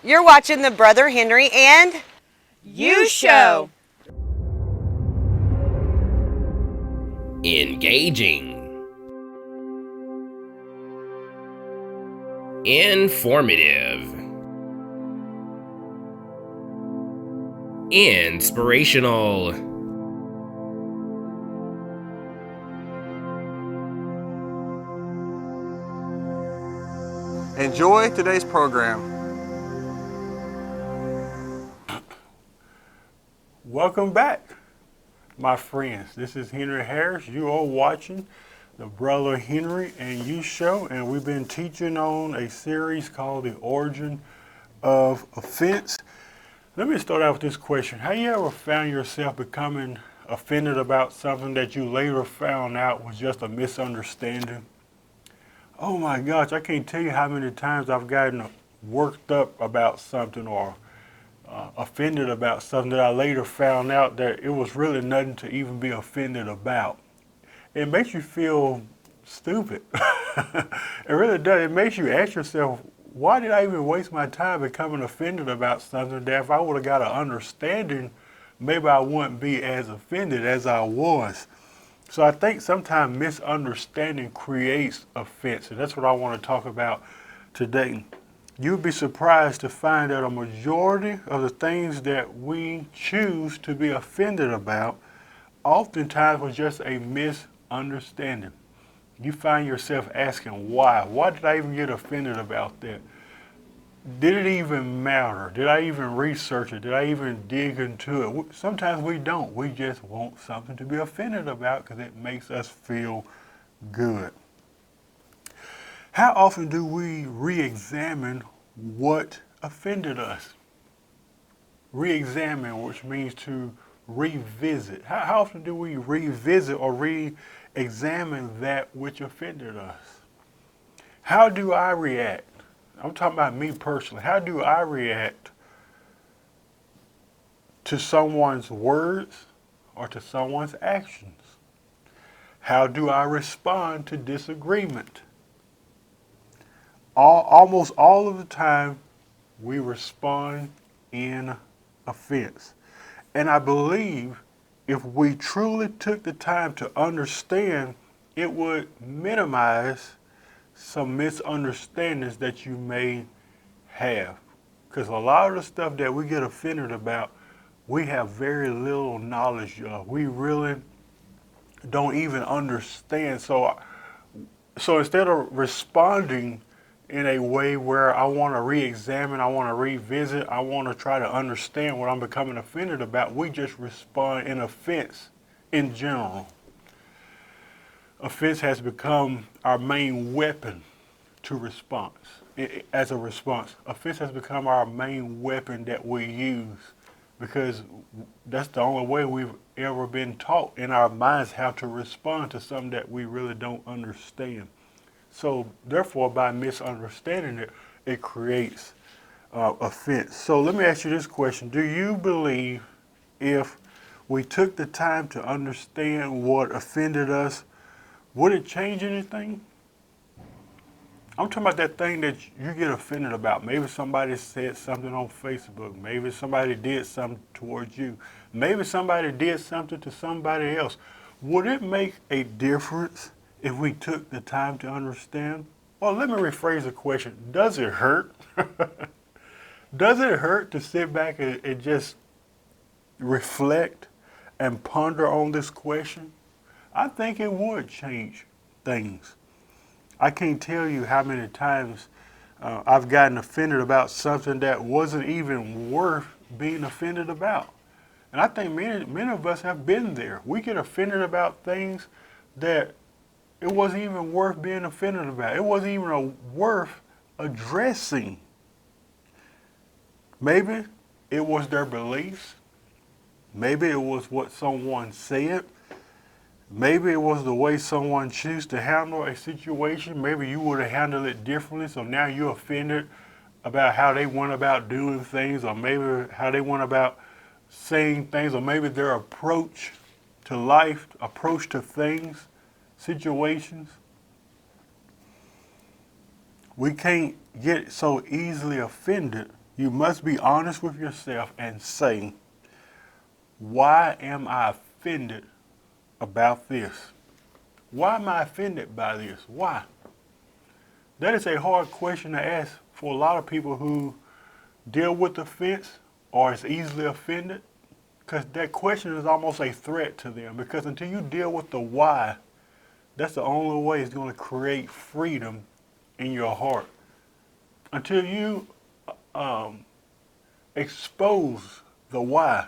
You're watching the Brother Henry and You Show. Engaging. Informative. Inspirational. Enjoy today's program. Welcome back, my friends. This is Henry Harris. You are watching the Brother Henry and You Show, and we've been teaching on a series called The Origin of Offense. Let me start out with this question. Have you ever found yourself becoming offended about something that you later found out was just a misunderstanding? Oh my gosh, I can't tell you how many times I've gotten worked up about something or offended about something that I later found out that it was really nothing to even be offended about. It makes you feel stupid. It really does. It makes you ask yourself, why did I even waste my time becoming offended about something that if I would have got an understanding, maybe I wouldn't be as offended as I was. So I think sometimes misunderstanding creates offense, and that's what I want to talk about today. You'd be surprised to find that a majority of the things that we choose to be offended about oftentimes was just a misunderstanding. You find yourself asking why. Why did I even get offended about that? Did it even matter? Did I even research it? Did I even dig into it? Sometimes we don't. We just want something to be offended about because it makes us feel good. How often do we re-examine what offended us? Re-examine, which means to revisit. How often do we revisit or re-examine that which offended us? How do I react? I'm talking about me personally. How do I react to someone's words or to someone's actions? How do I respond to disagreement? Almost all of the time, we respond in offense. And I believe if we truly took the time to understand, it would minimize some misunderstandings that you may have. Because a lot of the stuff that we get offended about, we have very little knowledge of. We really don't even understand. So instead of responding in a way where I want to re-examine, I want to revisit, I want to try to understand what I'm becoming offended about, we just respond in offense in general. Offense has become our main weapon to response. As a response, offense has become our main weapon that we use because that's the only way we've ever been taught in our minds how to respond to something that we really don't understand. So therefore, by misunderstanding it, it creates offense. So let me ask you this question. Do you believe if we took the time to understand what offended us, would it change anything? I'm talking about that thing that you get offended about. Maybe somebody said something on Facebook. Maybe somebody did something towards you. Maybe somebody did something to somebody else. Would it make a difference if we took the time to understand? Well, let me rephrase the question. Does it hurt? Does it hurt to sit back and just reflect and ponder on this question? I think it would change things. I can't tell you how many times I've gotten offended about something that wasn't even worth being offended about. And I think many of us have been there. We get offended about things that it wasn't even worth being offended about. It wasn't even worth addressing. Maybe it was their beliefs. Maybe it was what someone said. Maybe it was the way someone chose to handle a situation. Maybe you would have handled it differently, so now you're offended about how they went about doing things, or maybe how they went about saying things, or maybe their approach to life, approach to things, situations. We can't get so easily offended. You must be honest with yourself and say, why am I offended about this? Why am I offended by this? Why? That is a hard question to ask for a lot of people who deal with offense or is easily offended, because that question is almost a threat to them. Because until you deal with the why, that's the only way it's going to create freedom in your heart. Until you expose the why,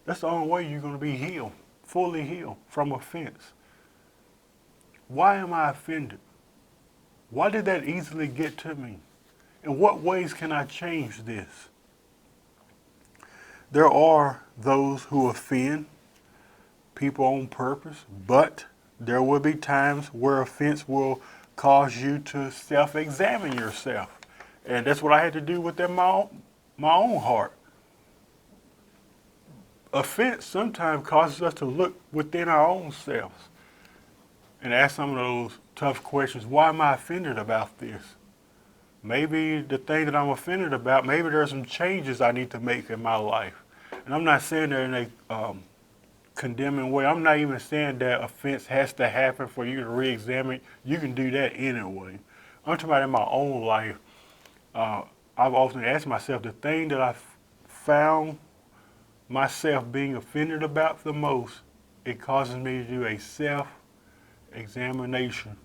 that's the only way you're going to be healed, fully healed from offense. Why am I offended? Why did that easily get to me? In what ways can I change this? There are those who offend people on purpose, but there will be times where offense will cause you to self-examine yourself. And that's what I had to do within my own heart. Offense sometimes causes us to look within our own selves and ask some of those tough questions. Why am I offended about this? Maybe the thing that I'm offended about, maybe there's some changes I need to make in my life. And I'm not saying that in a condemning way. I'm not even saying that offense has to happen for you to re-examine. You can do that anyway. I'm talking about in my own life. I've often asked myself, the thing that I found myself being offended about the most, it causes me to do a self-examination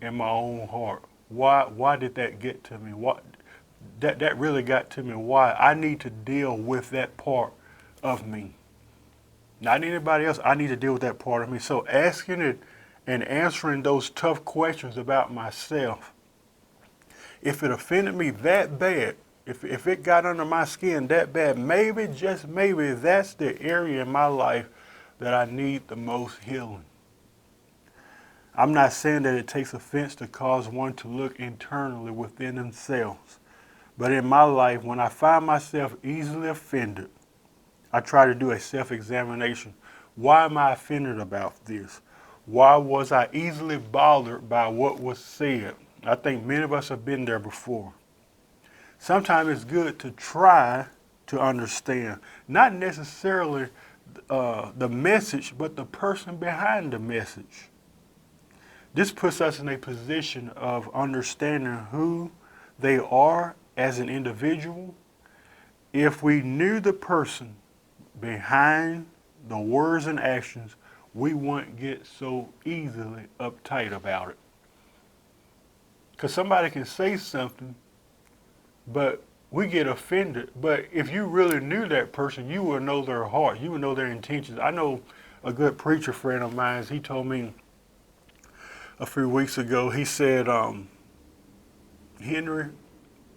in my own heart. Why did that get to me? That really got to me. Why? I need to deal with that part of me. Not anybody else. I need to deal with that part of me. So asking it and answering those tough questions about myself, if it offended me that bad, if it got under my skin that bad, maybe, just maybe, that's the area in my life that I need the most healing. I'm not saying that it takes offense to cause one to look internally within themselves. But in my life, when I find myself easily offended, I try to do a self-examination. Why am I offended about this? Why was I easily bothered by what was said? I think many of us have been there before. Sometimes it's good to try to understand, not necessarily the message, but the person behind the message. This puts us in a position of understanding who they are as an individual. If we knew the person behind the words and actions, we wouldn't get so easily uptight about it. Because somebody can say something, but we get offended. But if you really knew that person, you would know their heart. You would know their intentions. I know a good preacher friend of mine, he told me a few weeks ago, he said, Henry,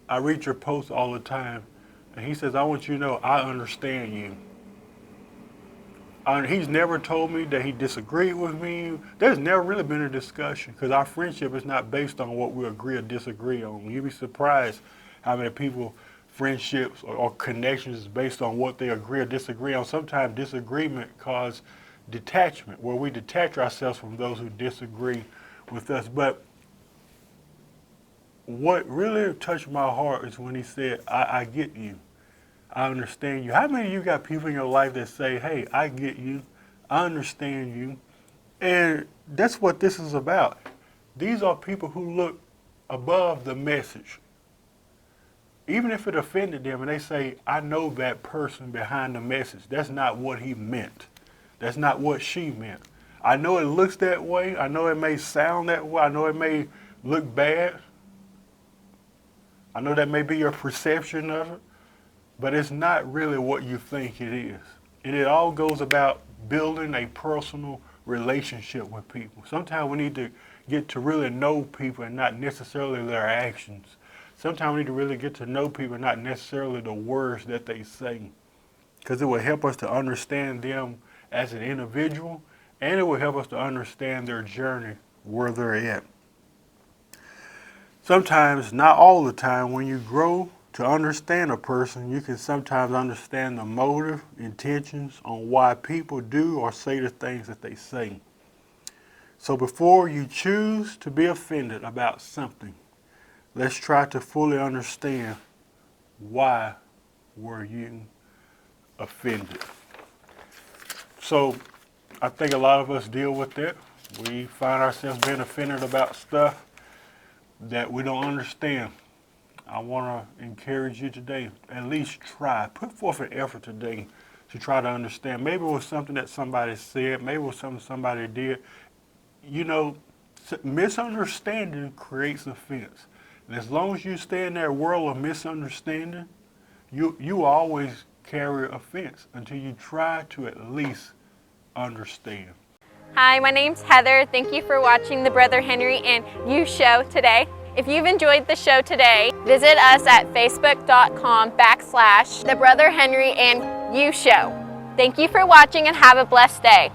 I read your posts all the time. And he says, I want you to know I understand you. He's never told me that he disagreed with me. There's never really been a discussion because our friendship is not based on what we agree or disagree on. You'd be surprised how many people, friendships or connections is based on what they agree or disagree on. Sometimes disagreement causes detachment, where we detach ourselves from those who disagree with us. But what really touched my heart is when he said, I get you. I understand you. How many of you got people in your life that say, hey, I get you, I understand you? And that's what this is about. These are people who look above the message. Even if it offended them and they say, I know that person behind the message. That's not what he meant. That's not what she meant. I know it looks that way. I know it may sound that way. I know it may look bad. I know that may be your perception of it. But it's not really what you think it is. And it all goes about building a personal relationship with people. Sometimes we need to get to really know people and not necessarily their actions. Sometimes we need to really get to know people and not necessarily the words that they say. Because it will help us to understand them as an individual, and it will help us to understand their journey, where they're at. Sometimes, not all the time, when you grow to understand a person, you can sometimes understand the motive, intentions on why people do or say the things that they say. So before you choose to be offended about something, let's try to fully understand why were you offended? So I think a lot of us deal with that. We find ourselves being offended about stuff that we don't understand. I want to encourage you today, at least try. Put forth an effort today to try to understand. Maybe it was something that somebody said. Maybe it was something somebody did. You know, misunderstanding creates offense. And as long as you stay in that world of misunderstanding, you always carry offense until you try to at least understand. Hi, my name's Heather. Thank you for watching the Brother Henry and You show today. If you've enjoyed the show today, visit us at facebook.com/The Brother Henry and You show. Thank you for watching and have a blessed day.